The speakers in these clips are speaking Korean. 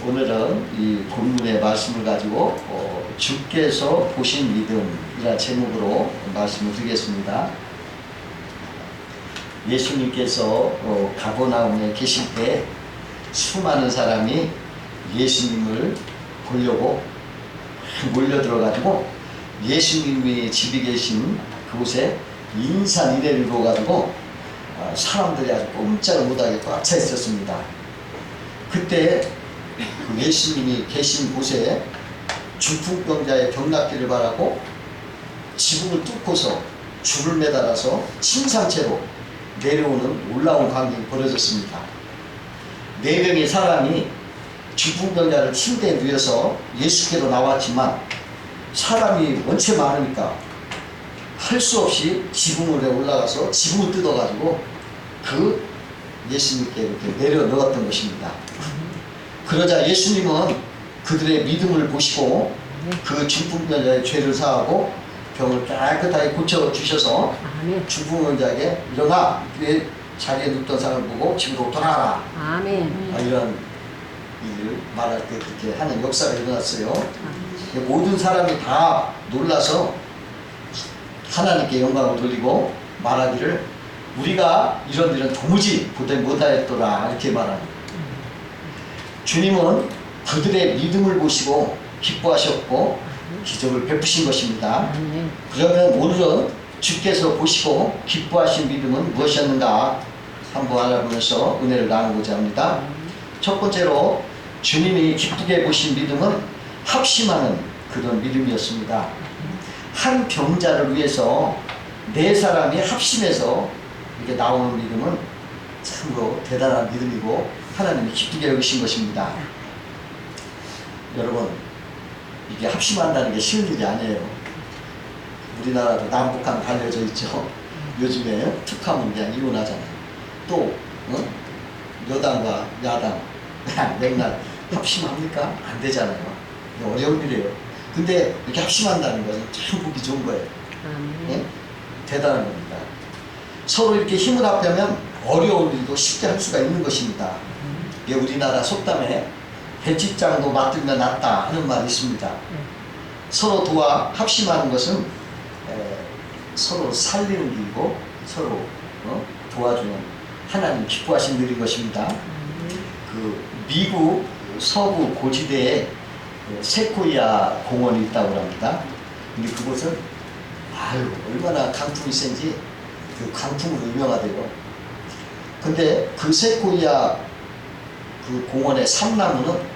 오늘은 이 본문의 말씀을 가지고 주께서 보신 믿음이라 제목으로 말씀을 드리겠습니다. 예수님께서 가버나움에 계실 때 수많은 사람이 예수님을 보려고 몰려들어가지고 예수님이 집이 계신 그곳에 인산 이래를 이루어가지고 사람들이 아주 꼼짝을 못하게 꽉 차 있었습니다. 그때 예수님이 계신 곳에 중풍병자의 병낫기를 바라고 지붕을 뚫고서 줄을 매달아서 침상채로 올라온 광경이 벌어졌습니다. 4명의 사람이 중풍병자를 침대에 누워서 예수께로 나왔지만 사람이 원체 많으니까 할 수 없이 지붕에 올라가서 지붕을 뜯어가지고 그 예수님께 이렇게 내려 넣었던 것입니다. 그러자 예수님은 그들의 믿음을 보시고 그 중풍병자의 죄를 사하고 병을 깨끗하게 고쳐주셔서 중풍병자에게 일어나 그 자리에 눕던 사람을 보고 집으로 돌아가라. 아멘. 이런 일을 말할 때 그렇게 하는 역사가 일어났어요. 모든 사람이 다 놀라서 하나님께 영광을 돌리고 말하기를 우리가 이런 일은 도무지 보지 못하였더라 이렇게 말합니다. 주님은 그들의 믿음을 보시고 기뻐하셨고 기적을 베푸신 것입니다. 그러면 오늘은 주께서 보시고 기뻐하신 믿음은 무엇이었는가 한번 알아보면서 은혜를 나누고자 합니다. 첫 번째로 주님이 기쁘게 보신 믿음은 합심하는 그런 믿음이었습니다. 한 병자를 위해서 4사람이 합심해서 이렇게 나오는 믿음은 참으로 대단한 믿음이고 하나님이 기쁘게 여기신 것입니다. 여러분, 이게 합심한다는 게 쉬운 일이 아니에요. 우리나라도 남북한 갈려져 있죠. 요즘에 특하면 그냥 이혼하잖아요. 또 여당과 야당 맨날 합심합니까? 안 되잖아요. 어려운 일이에요. 근데 이렇게 합심한다는 것은 참 보기 좋은 거예요. 네? 대단한 겁니다. 서로 이렇게 힘을 합하면 어려운 일도 쉽게 할 수가 있는 것입니다. 이게 우리나라 속담에 배짓장도 맞들면 낫다 하는 말이 있습니다. 서로 도와 합심하는 것은 서로 살리는 일이고 서로 도와주는 하나님 기뻐하신 일인 것입니다. 그 미국 서부 고지대에 세코이아 공원이 있다고 합니다. 근데 그곳은 얼마나 강풍이 센지 그 강풍으로 유명하대요. 근데 그 세코이아 그 공원의 삼나무는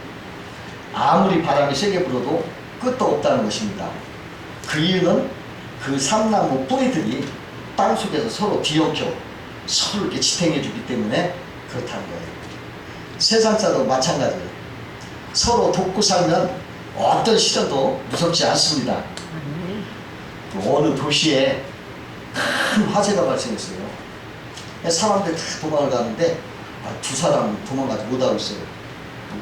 아무리 바람이 세게 불어도 끝도 없다는 것입니다. 그 이유는 그 삼나무 뿌리들이 땅속에서 서로 뒤엉켜 서로 이렇게 지탱해 주기 때문에 그렇다는 거예요. 세상사도 마찬가지예요. 서로 돕고 살면 어떤 시련도 무섭지 않습니다. 어느 도시에 큰 화재가 발생했어요. 사람들이 다 도망을 가는데 2사람은 도망가지 못하고 있어요.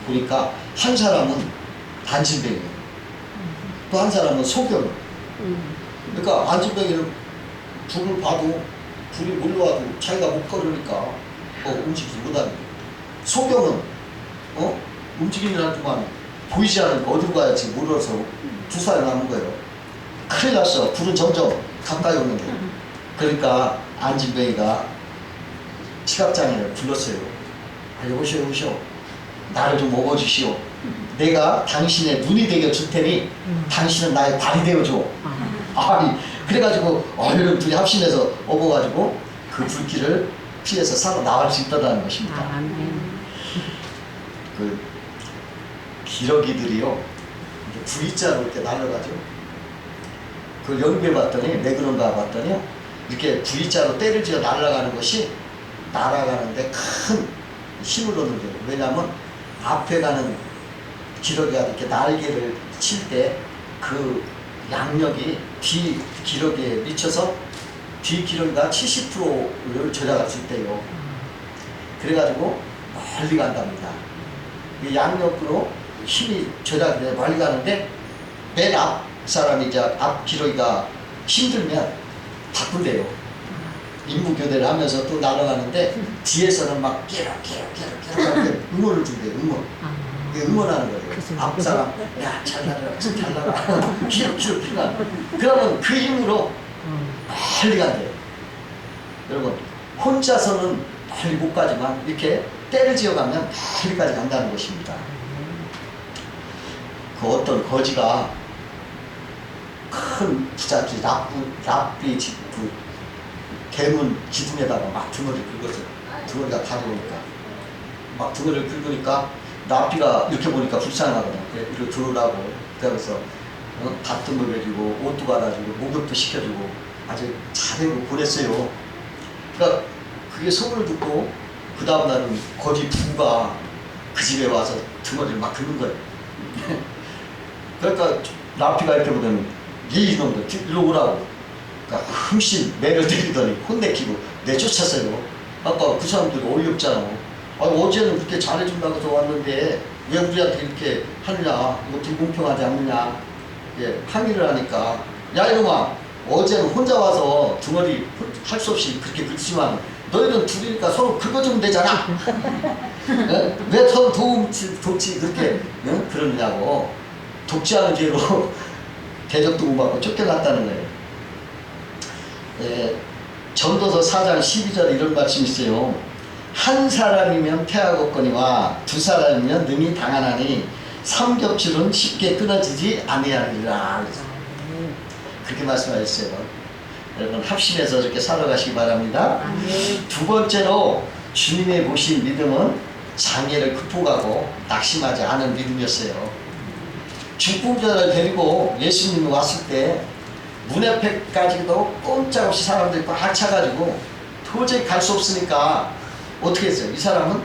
보니까 한 사람은 안진뱅이에요. 또 한 사람은 소경. 그러니까 안진뱅이는 불을 봐도 불이 몰려와도 자기가 못 걸으니까 움직이지 못합니다. 소경은 움직이는 한동안 보이지 않으니까 어디로 가야지 몰라서 2살이 남은 거예요. 큰일 났어. 불은 점점 가까이 오는 거예요. 그러니까 안진뱅이가 시각장애를 불렀어요. 여보시오. 나를 좀 업어주시오. 내가 당신의 눈이 되게 줄 테니 당신은 나의 발이 되어줘. 그래가지고 얼른 둘이 합심해서 업어가지고 그 불길을 피해서 살아나갈 수 있다는 것입니다. 그 기러기들이요 V자로 이렇게 날아가죠. 그걸 연구해 봤더니 왜 그런가 봤더니 이렇게 V자로 때를 지어 날아가는 것이 날아가는데 큰 힘을 얻는 거예요. 왜냐하면 앞에 가는 기러기가 이렇게 날개를 칠 때 그 양력이 뒤 기러기에 미쳐서 뒤 기러기가 70%를 절약할 수 있대요. 그래가지고 멀리 간답니다. 이 양력으로 힘이 절약이 돼 멀리 가는데 맨 앞 사람이 이제 앞 기러기가 힘들면 바꾼대요. 임무교대를 하면서 또 날아가는데 뒤에서는 막 깨르깨르깨르깨르 응원을 준대요. 응원하는 거예요. 앞사람 야잘 날아라 잘 날아라 키로 피가 그러면 그 힘으로 멀리 간대요. 여러분 혼자서는 멀리 못 가지만 이렇게 때를 지어가면 멀리까지 간다는 것입니다. 그 어떤 거지가 큰 부잣집 랍비 집 그 대문 기둥에다가 막 등어리를 긁어서 등어리가 가려우니까 막 등어리를 긁으니까 랍비가 이렇게 보니까 불쌍하거든. 이렇게 들어오라고 그러면서 밭도 먹여주고 옷도 갈아주고 목욕도 시켜주고 아주 잘해고 보냈어요. 그러니까 그게 소문을 듣고 그 다음날은 거지 부가 그 집에 와서 등어리를 막 긁는 거예요. 그러니까 랍비가 이렇게 보더니 얘 이놈들 일로 오라고 그러니까 흠씬 매를 때리더니 혼내키고 내쫓았어요. 아까 그 사람들이 어이없잖아. 어제는 그렇게 잘해준다고 해서 왔는데 왜 우리한테 이렇게 하느냐 이거 불공평하지 않느냐 항의를 하니까 야 이놈아 어제는 혼자 와서 등어리 할 수 없이 그렇게 긁지만 너희는 둘이니까 서로 긁어주면 되잖아. 왜 서로 돕지 그렇게 그러느냐고 돕지 않은 죄로 대적도 못 받고 쫓겨났다는 거예요. 전도서 4장 12절에 이런 말씀이 있어요. 한 사람이면 패하겠거니와 두 사람이면 능히 당하나니 삼겹줄은 쉽게 끊어지지 아니하리라. 그렇게 말씀하셨어요. 여러분 합심해서 이렇게 살아가시기 바랍니다. 두 번째로 주님의 보신 믿음은 장애를 극복하고 낙심하지 않은 믿음이었어요. 중풍자를 데리고 예수님이 왔을 때 문 앞에까지도 꼼짝없이 사람들이 꽉 차가지고 도저히 갈 수 없으니까 어떻게 했어요? 이 사람은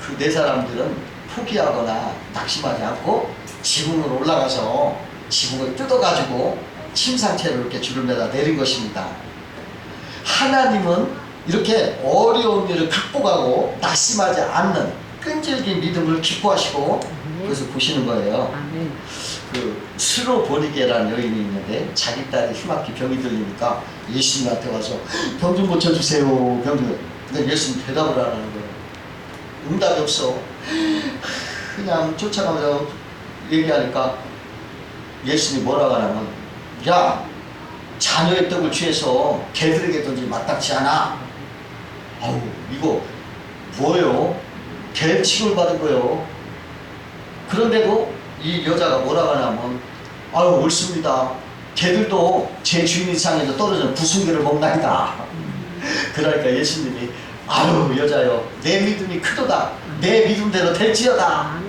그 네 사람들은 포기하거나 낙심하지 않고 지붕으로 올라가서 지붕을 뜯어가지고 침상채로 이렇게 줄을 매다 내린 것입니다. 하나님은 이렇게 어려운 일을 극복하고 낙심하지 않는 끈질긴 믿음을 기뻐하시고 그래서 보시는 거예요. 그 스로보니게라는 여인이 있는데 자기 딸이 흉악히 병이 들리니까 예수님한테 와서 병 좀 고쳐주세요. 병 좀. 근데 예수님 대답을 안 하는 거예요. 응답이 없어. 그냥 쫓아가면서 얘기하니까 예수님이 뭐라고 하냐면 야 자녀의 떡을 취해서 개들에게 던지기 마땅치 않아. 아우 이거 뭐예요? 개 취급을 받은 거예요. 그런데도 이 여자가 뭐라고 하냐면 아유 옳습니다. 개들도 제 주인 이상에서 떨어져 부순개를 먹나이다. 그러니까 예수님이 아유 여자여 내 믿음이 크도다. 내 믿음대로 될지어다.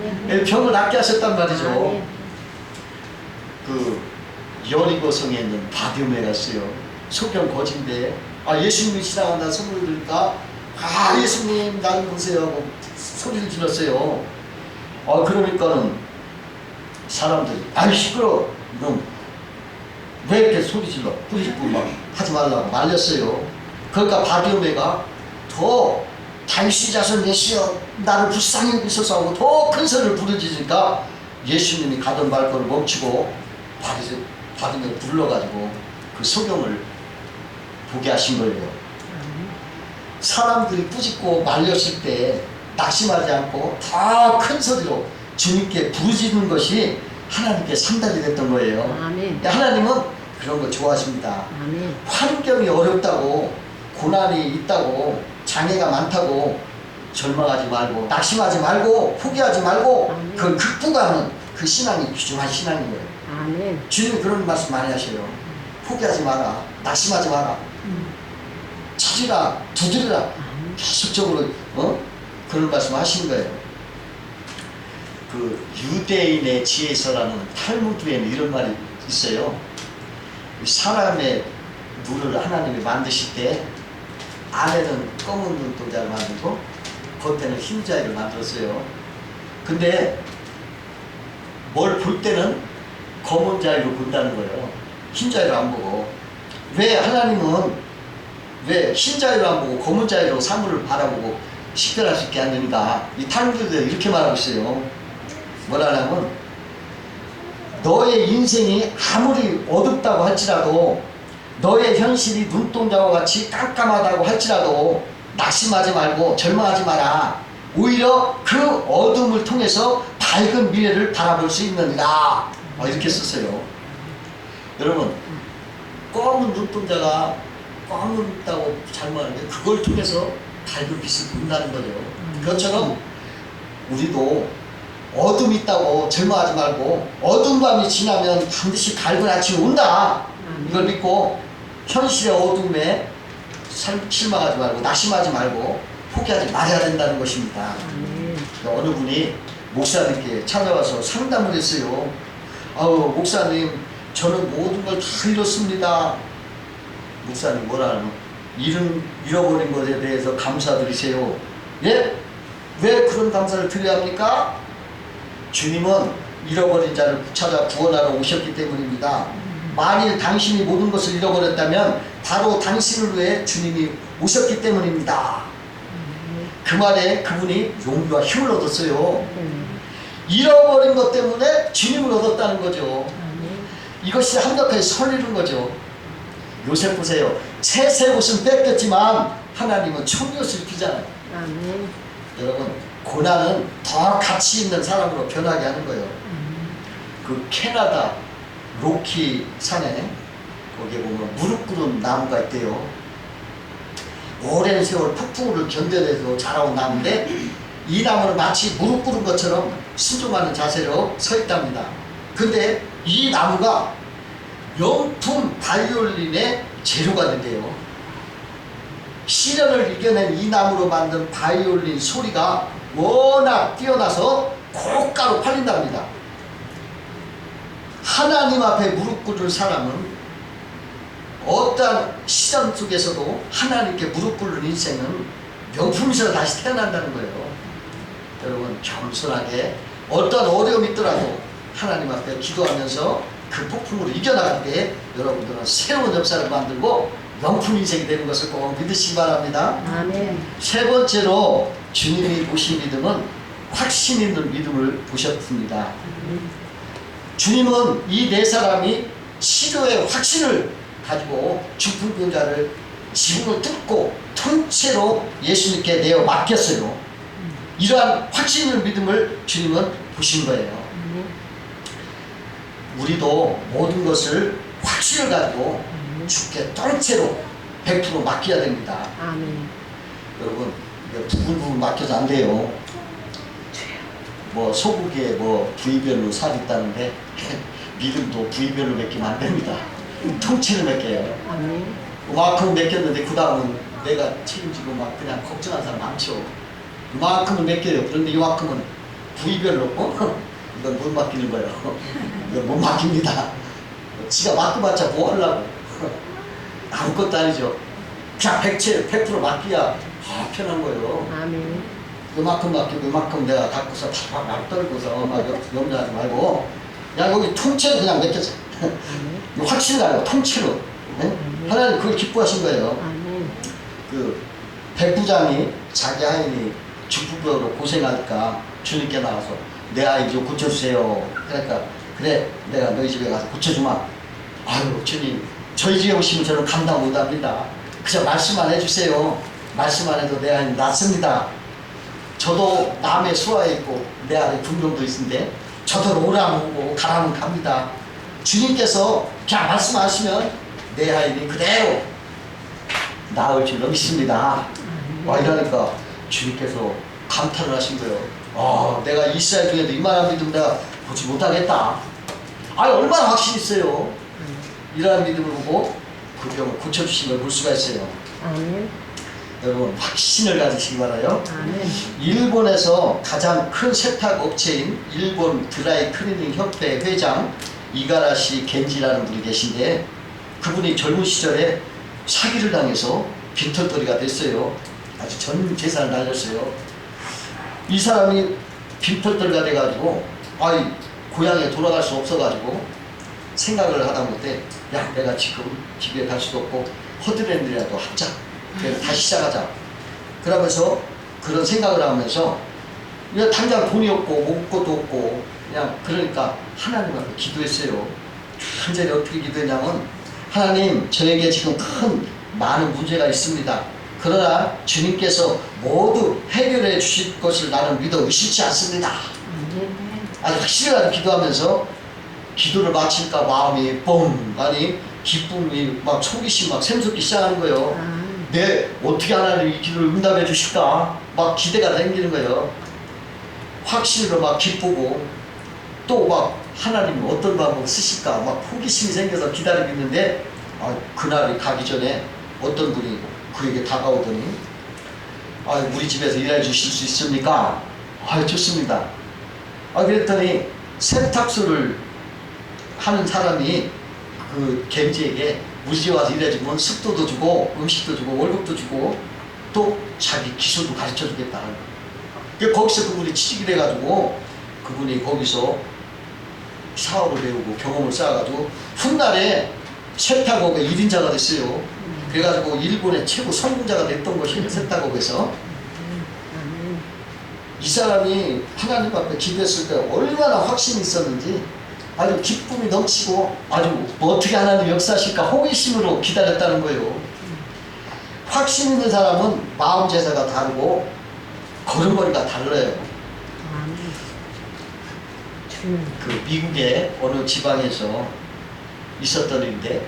병을 낫게 하셨단 말이죠. 그 여리고성에 있는 바디메가 있어요. 소경 거진데 예수님이 지나간다는 소문을 들으니까 예수님 나를 보세요 하고 소리를 질렀어요. 그러니까는 사람들이 시끄러워 넌 왜 이렇게 소리 질러 뿌리고 막 하지 말라고 말렸어요. 그러니까 바디오메가 더 다윗의 자손 메시아 나를 불쌍히 여기소서 하고 더 큰 소리를 부르짖으니까 예수님이 가던 발걸음을 멈추고 바디오메를 불러가지고 그 소경을 보게 하신 거예요. 사람들이 꾸짖고 말렸을 때 낙심하지 않고 더 큰 소리로 주님께 부르짖는 것이 하나님께 상달이 됐던 거예요. 아멘. 하나님은 그런 거 좋아하십니다. 아멘. 환경이 어렵다고 고난이 있다고 장애가 많다고 절망하지 말고 낙심하지 말고 포기하지 말고 아멘. 그걸 극복하는 그 신앙이 귀중한 신앙인 거예요. 아멘. 주님이 그런 말씀 많이 하셔요. 포기하지 마라. 낙심하지 마라. 찾으라. 두드리라. 계속적으로 그런 말씀 하시는 거예요. 그 유대인의 지혜서라는 탈무드에는 이런 말이 있어요. 사람의 눈을 하나님이 만드실 때 안에는 검은 눈동자를 만들고 겉에는 흰자위를 만들었어요. 근데 뭘 볼 때는 검은 자위로 본다는 거예요. 흰자위로 안 보고. 왜 하나님은 왜 흰자위로 안 보고 검은 자위로 사물을 바라보고 식별할 수 있게 하는가? 이 탈무드에 이렇게 말하고 있어요. 뭐라냐면 너의 인생이 아무리 어둡다고 할지라도 너의 현실이 눈동자와 같이 깜깜하다고 할지라도 낙심하지 말고 절망하지 마라. 오히려 그 어둠을 통해서 밝은 미래를 바라볼 수 있느니라. 이렇게 썼어요. 여러분, 검은 눈동자가 검은다고 잘 말하는데 그걸 통해서 밝은 빛을 본다는 거죠. 그것처럼 우리도 어둠이 있다고 절망하지 말고 어두운 밤이 지나면 반드시 밝은 아침이 온다. 이걸 믿고 현실의 어둠에 실망하지 말고 낙심하지 말고 포기하지 말아야 된다는 것입니다. 어느 분이 목사님께 찾아와서 상담을 했어요. 목사님, 저는 모든 걸 다 잃었습니다. 목사님 뭐라는 잃어버린 것에 대해서 감사드리세요. 예? 왜 그런 감사를 드려야 합니까? 주님은 잃어버린 자를 찾아 구원하러 오셨기 때문입니다. 만일 당신이 모든 것을 잃어버렸다면 바로 당신을 위해 주님이 오셨기 때문입니다. 그 말에 그분이 용기와 힘을 얻었어요. 잃어버린 것 때문에 주님을 얻었다는 거죠. 이것이 한적하게 설리는 거죠. 요셉 보세요. 채색 옷은 뺏겼지만 하나님은 청옷을 입히잖아요. 여러분, 고난은 더 가치 있는 사람으로 변하게 하는 거예요. 그 캐나다 로키 산에 거기에 보면 무릎 꿇은 나무가 있대요. 오랜 세월 폭풍우를 견뎌내서 자라온 나무인데 이 나무는 마치 무릎 꿇은 것처럼 순종하는 자세로 서 있답니다. 근데 이 나무가 명품 바이올린의 재료가 된대요. 시련을 이겨낸 이 나무로 만든 바이올린 소리가 워낙 뛰어나서 고가로 팔린답니다. 하나님 앞에 무릎 꿇은 사람은 어떠한 시련 속에서도 하나님께 무릎 꿇는 인생은 명품에서 다시 태어난다는 거예요. 여러분, 겸손하게 어떤 어려움이 있더라도 하나님 앞에 기도하면서 그 폭풍으로 이겨나갈 때 여러분들은 새로운 역사를 만들고 명품 인생이 되는 것을 꼭 믿으시기 바랍니다. 아멘. 세 번째로 주님이 보신 믿음은 확신 있는 믿음을 보셨습니다. 주님은 이 네 사람이 치료의 확신을 가지고 죽은 병자를 지붕을 뚫고 통째로 예수님께 내어 맡겼어요. 이러한 확신 있는 믿음을 주님은 보신 거예요. 우리도 모든 것을 확신을 가지고 주께 통째로 100% 맡겨야 됩니다. 아멘. 여러분, 부분 맡겨서 안 돼요. 뭐 소고기에 뭐 부위별로 살이 있다는데 믿음도 부위별로 맡기면 안 됩니다. 통째로 맡겨요. 아멘. 이만큼 맡겼는데 그 다음은 내가 책임지고 막 그냥 걱정하는 사람 많죠. 이만큼은 맡겨요. 그런데 이만큼은 부위별로 이건 못 맡기는 거예요. 이건 못 맡깁니다. 지가 맡겨봤자 뭐 하려고. 아무것도 아니죠. 그냥 100% 맡기야 편한 거예요. 아멘. 요만큼 맡기고 요만큼 내가 갖고서 막 떨고서 막 염려하지 말고 야 여기 통째로 그냥 맡겨서 확실히 알고 통째로. 네? 하나님 그걸 기뻐하신 거예요. 아멘. 그 백부장이 자기 아이니 죽부부로 고생하니까 주님께 나가서 내 아이 좀 고쳐주세요. 그러니까 그래 내가 너희 집에 가서 고쳐주마. 아유 주님 저희 집에 오시면 저는 감당 못합니다. 그저 말씀만 해주세요. 말씀만 해도 내 아이 낫습니다. 저도 남의 수하에 있고 내 아래 분명도 있는데 저도 오라면 오고 가라면 갑니다. 주님께서 그냥 말씀하시면 내 아이는 그대로 나을 줄로 믿습니다. 와 이러니까 주님께서 감탄을 하신 거예요. 내가 이스라엘 중에도 이만한 믿음 내가 보지 못하겠다. 얼마나 확신이 있어요. 이러한 믿음을 보고 그 병을 고쳐주신 걸 볼 수가 있어요. 아멘. 여러분 확신을 가지시기 바라요. 아멘. 일본에서 가장 큰 세탁 업체인 일본 드라이 클리닝 협회 회장 이가라시 겐지라는 분이 계신데 그분이 젊은 시절에 사기를 당해서 빈털터리가 됐어요. 아주 전 재산을 날렸어요. 이 사람이 빈털터리가 돼가지고 고향에 돌아갈 수 없어가지고 생각을 하다 못해 야 내가 지금 집에 갈 수도 없고 허드렛일이라도 하자. 그래서 다시 시작하자. 그러면서 그런 생각을 하면서 그냥 당장 돈이 없고 먹을 것도 없고 그냥 그러니까 하나님 앞에 기도했어요. 간절히 어떻게 기도했냐면 하나님 저에게 지금 큰 많은 문제가 있습니다. 그러나 주님께서 모두 해결해 주실 것을 나는 믿어 의심치 않습니다. 아주 확실하게 기도하면서 기도를 마칠까 마음이 뻥 아니 기쁨이 막 초기심 막 샘솟기 시작하는 거예요. 내 어떻게 하나님이 이 기도를 응답해 주실까 막 기대가 생기는 거예요. 확신으로 막 기쁘고 또 막 하나님 어떤 방법을 쓰실까 막 호기심이 생겨서 기다리고 있는데 그날이 가기 전에 어떤 분이 그에게 다가오더니 우리 집에서 일해 주실 수 있습니까? 좋습니다. 그랬더니 세탁소를 하는 사람이 그 gem지에게 우리 집에 와서 일해주면 숙도도 주고 음식도 주고 월급도 주고 또 자기 기술도 가르쳐 주겠다. 거기서 그분이 취직이 돼가지고 그분이 거기서 사업을 배우고 경험을 쌓아가지고 훗날에 세탁업의 1인자가 됐어요. 그래가지고 일본의 최고 성공자가 됐던 것이에요. 세탁업에서. 이 사람이 하나님 앞에 기도했을 때 얼마나 확신이 있었는지 아주 기쁨이 넘치고 아주 어떻게 하나님 역사하실까 호기심으로 기다렸다는 거예요. 확신 있는 사람은 마음 제사가 다르고 걸음걸이가 달라요. 그 미국의 어느 지방에서 있었던 일인데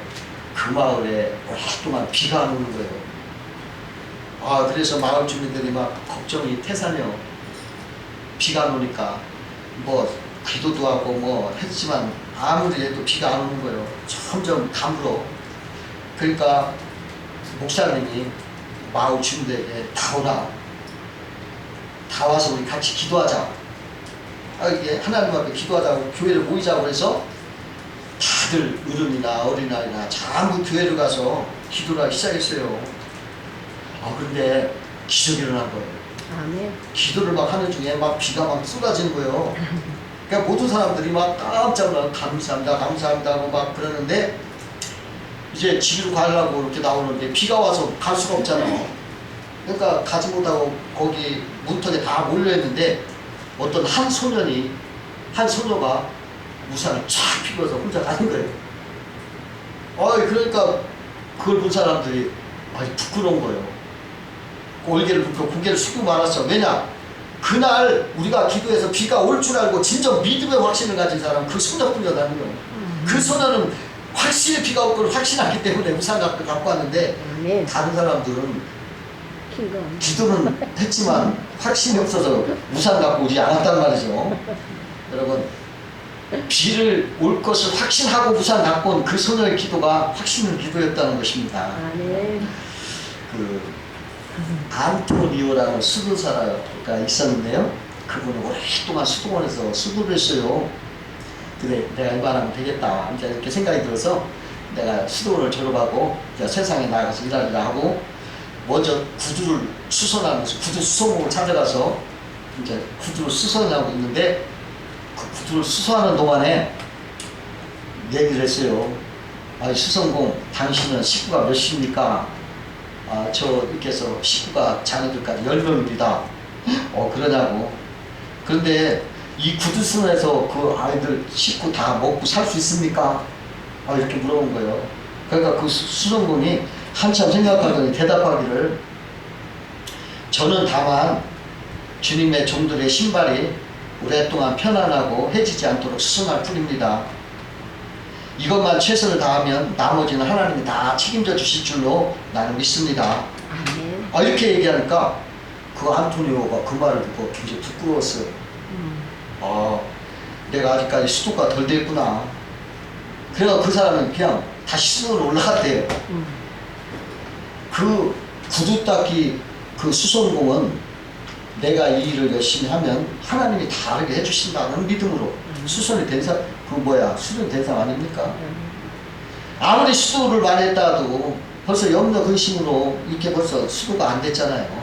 그 마을에 오랫동안 비가 안 오는 거예요. 그래서 마을 주민들이 막 걱정이 태산이요. 비가 안 오니까 뭐 기도도 하고 뭐 했지만 아무리 해도 비가 안 오는 거예요. 점점 가물어. 그러니까 목사님이 마을 주민들에게 다 와서 우리 같이 기도하자. 이게 하나님 앞에 기도하자고 교회를 모이자고 해서 다들 어른이나 어린아이나 전부 교회를 가서 기도를 하기 시작했어요. 그런데 기적이 일어난 거예요. 기도를 막 하는 중에 막 비가 막 쏟아지는 거예요. 그러니까 모든 사람들이 막 깜짝 놀라서 감사합니다 감사합니다 하고 막 그러는데 이제 집으로 가려고 이렇게 나오는데 비가 와서 갈 수가 없잖아요. 그러니까 가지 못하고 거기 문턱에 다 몰려있는데 어떤 한 소녀가 우산을 쫙 피고서 혼자 가는 거예요. 그러니까 그걸 본 사람들이 아주 부끄러운 거예요. 올개를 붓고 고개를 숙이고 말았어. 왜냐? 그날 우리가 기도해서 비가 올 줄 알고 진정 믿음의 확신을 가진 사람 그 소녀뿐이라는 거예요. 그 소녀는 확실히 비가 올 걸 확신하기 때문에 우산 갖고 왔는데 다른 사람들은 기도는 했지만 확신이 없어서 우산 갖고 오지 않았단 말이죠. 여러분 비를 올 것을 확신하고 우산 갖고 온 그 소녀의 기도가 확신의 기도였다는 것입니다. 그 안토니오라는 수도사가 있었는데요. 그분은 오랫동안 수도원에서 수도를 했어요. 그래 내가 이만하면 되겠다 이제 이렇게 생각이 들어서 내가 수도원을 졸업하고 세상에 나가서 일하려 하고 먼저 구두를 수선하면서 구두 수선공을 찾아가서 이제 구두를 수선하고 있는데 그 구두를 수선하는 동안에 얘기를 했어요. 수선공 당신은 식구가 몇입니까? 저 이렇게 해서 식구가 자녀들까지 10명입니다. 그러냐고. 그런데 이 구두 수선에서 그 아이들 식구 다 먹고 살 수 있습니까? 이렇게 물어본 거예요. 그러니까 그 수선공이 한참 생각하더니 대답하기를 저는 다만 주님의 종들의 신발이 오랫동안 편안하고 해지지 않도록 수선할 뿐입니다. 이것만 최선을 다하면 나머지는 하나님이 다 책임져 주실 줄로 나는 믿습니다. 이렇게 얘기하니까 그 안토니오가 그 말을 듣고 굉장히 부끄러웠어요. 내가 아직까지 수도가 덜 됐구나. 그래서 그 사람은 그냥 다시 수도로 올라갔대요. 그 구두 닦기 그 수선공은 내가 이 일을 열심히 하면 하나님이 다르게 해주신다는 믿음으로 수선이 된 사람, 수선이 된 사람 아닙니까? 아무리 수도를 많이 했다도 벌써 염려 근심으로 이렇게 벌써 수도가 안 됐잖아요.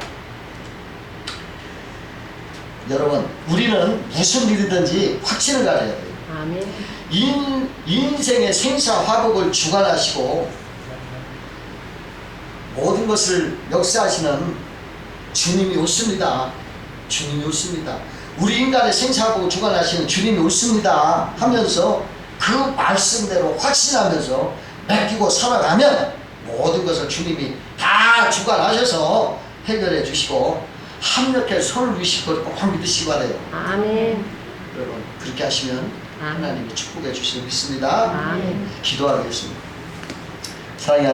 여러분, 우리는 무슨 일이든지 확신을 가져야 돼요. 인생의 생사화복을 주관하시고 모든 것을 역사하시는 주님이 옳습니다. 주님이 옳습니다. 우리 인간의 생사하고 주관하시는 주님이 옳습니다 하면서 그 말씀대로 확신하면서 맡기고 살아가면 모든 것을 주님이 다 주관하셔서 해결해 주시고 합력해 손을 위실 걸 꼭 믿으시기 바래요. 아멘. 여러분 그렇게 하시면 아멘. 하나님이 축복해 주실 수 믿습니다. 아멘. 기도하겠습니다. 사랑하는